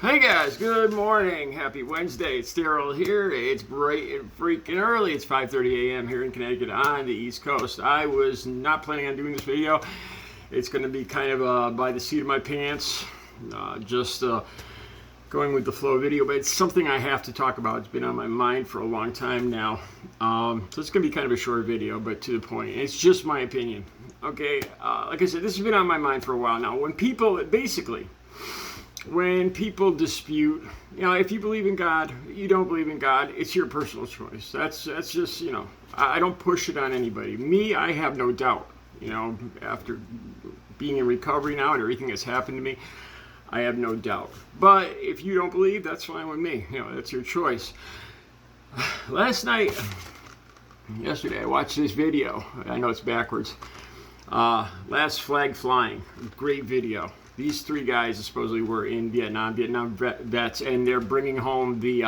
Hey guys, good morning. Happy Wednesday. It's Daryl here. It's bright and freaking early. It's 5:30 a.m. here in Connecticut on the East Coast. I was not planning on doing this video. It's going to be kind of by the seat of my pants, just going with the flow video, but it's something I have to talk about. It's been on my mind for a long time now. So it's going to be kind of a short video, but to the point. It's just my opinion. Okay, like I said, this has been on my mind for a while now. When people dispute, if you believe in God, you don't believe in God, it's your personal choice. That's just, I don't push it on anybody. Me, I have no doubt, after being in recovery now and everything that's happened to me, I have no doubt. But if you don't believe, that's fine with me. That's your choice. Yesterday, I watched this video. I know it's backwards. Last Flag Flying, great video. These three guys supposedly were in Vietnam vets, and they're bringing home the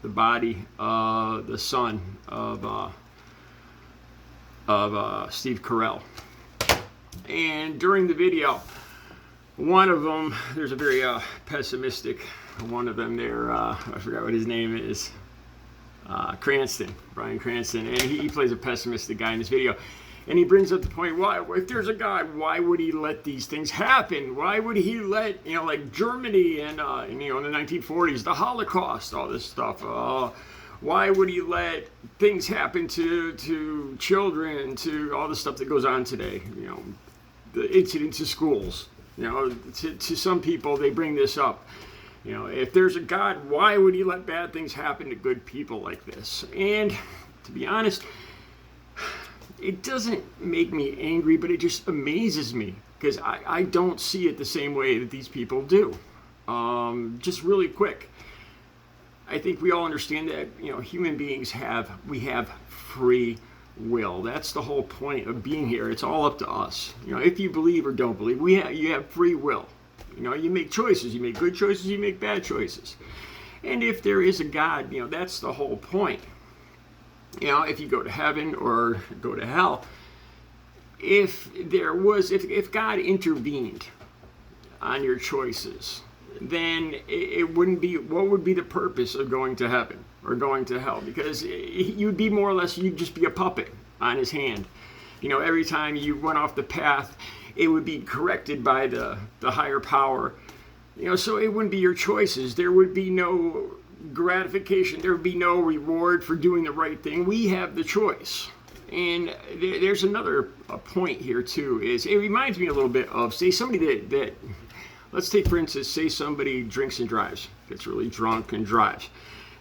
body, the son of Steve Carell. And during the video, one of them, there's a very pessimistic one of them there. I forgot what his name is. Bryan Cranston, and he plays a pessimistic guy in this video. And he brings up the point, why, if there's a God, why would he let these things happen? Why would he let, like Germany and, in the 1940s, the Holocaust, all this stuff? Why would he let things happen to children, to all the stuff that goes on today? The incidents of schools. To some people, they bring this up. If there's a God, why would he let bad things happen to good people like this? And to be honest, it doesn't make me angry, but it just amazes me because I don't see it the same way that these people do. Just really quick, I think we all understand that human beings have free will. That's the whole point of being here. It's all up to us. If you believe or don't believe, you have free will. You make choices. You make good choices. You make bad choices. And if there is a God, that's the whole point. If you go to heaven or go to hell, if God intervened on your choices, then it wouldn't be, what would be the purpose of going to heaven or going to hell? Because you'd be more or less, you'd just be a puppet on his hand. Every time you went off the path, it would be corrected by the higher power. So it wouldn't be your choices. There would be no gratification. There would be no reward for doing the right thing. We have the choice. And there's another point here too, is it reminds me a little bit of, say, somebody that let's take for instance, say somebody drinks and drives, gets really drunk and drives.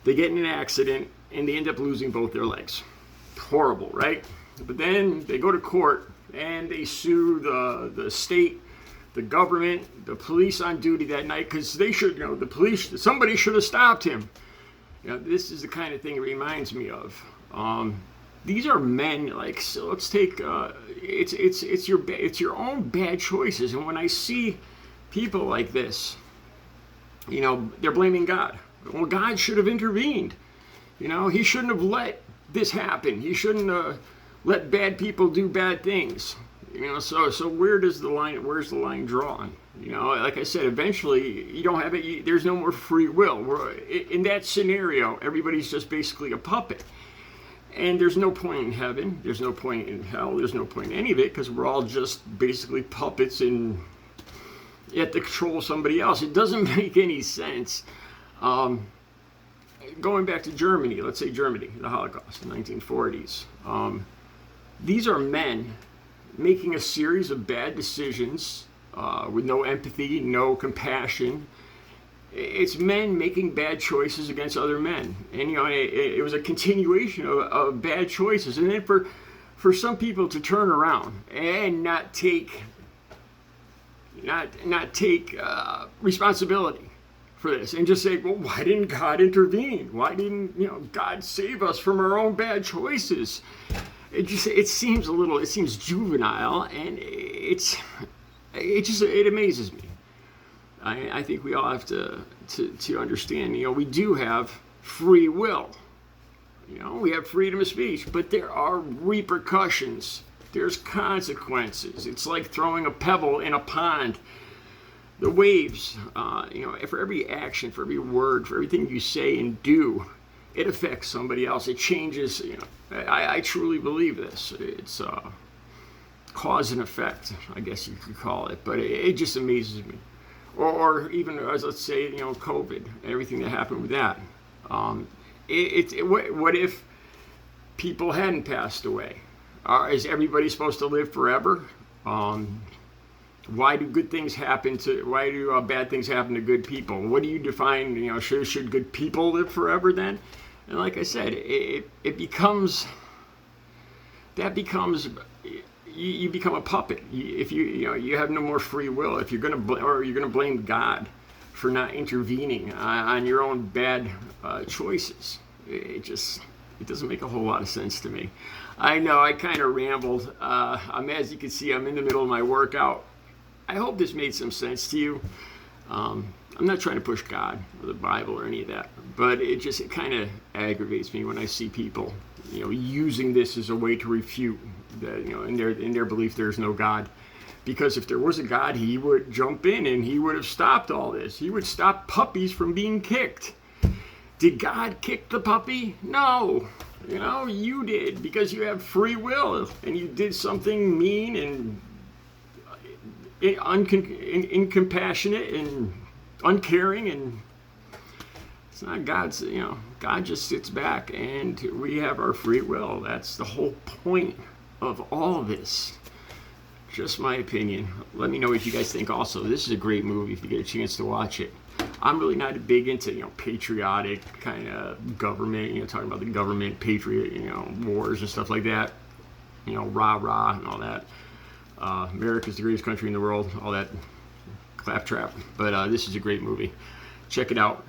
They get in an accident and they end up losing both their legs. Horrible, right? But then they go to court and they sue the state, the government, the police on duty that night, because they should, the police, somebody should have stopped him. This is the kind of thing it reminds me of. These are men, so let's take, it's your own bad choices. And when I see people like this, they're blaming God. Well, God should have intervened. He shouldn't have let this happen. He shouldn't have let bad people do bad things. So where's the line drawn? Like I said, eventually you don't have it. There's no more free will. In that scenario, everybody's just basically a puppet. And there's no point in heaven. There's no point in hell. There's no point in any of it because we're all just basically puppets and you have to control somebody else. It doesn't make any sense. Going back to Germany, let's say Germany, the Holocaust, the 1940s. These are men making a series of bad decisions with no empathy, no compassion. It's men making bad choices against other men. And, it was a continuation of bad choices. And then for some people to turn around and not take responsibility for this and just say, well, why didn't God intervene? Why didn't, God save us from our own bad choices? It seems juvenile, and it amazes me. I think we all have to understand, we do have free will. We have freedom of speech, but there are repercussions. There's consequences. It's like throwing a pebble in a pond. the waves, for every action, for every word, for everything you say and do, it affects somebody else. It changes, I truly believe this. It's cause and effect, I guess you could call it, but it just amazes me. Or even, as let's say, COVID, everything that happened with that. What if people hadn't passed away? Is everybody supposed to live forever? Why do good things happen why do bad things happen to good people? What do you define, should good people live forever then? And like I said, it becomes, you become a puppet. If you have no more free will. If you're gonna blame God for not intervening on your own bad choices, it doesn't make a whole lot of sense to me. I know I kind of rambled. As you can see, I'm in the middle of my workout. I hope this made some sense to you. I'm not trying to push God or the Bible or any of that, but it kind of aggravates me when I see people, using this as a way to refute that, in their belief there's no God. Because if there was a God, he would jump in and he would have stopped all this. He would stop puppies from being kicked. Did God kick the puppy? No. You did, because you have free will and you did something mean and incompassionate and uncaring, and it's not God's. God just sits back and we have our free will. That's the whole point of all of this. Just my opinion. Let me know what you guys think. Also, this is a great movie if you get a chance to watch it. I'm really not big into patriotic kind of government, talking about the government, patriot, wars and stuff like that, rah rah and all that. America's the greatest country in the world, all that claptrap. But this is a great movie. Check it out.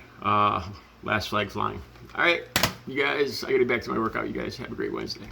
Last Flag Flying. All right, you guys, I gotta get back to my workout. You guys have a great Wednesday.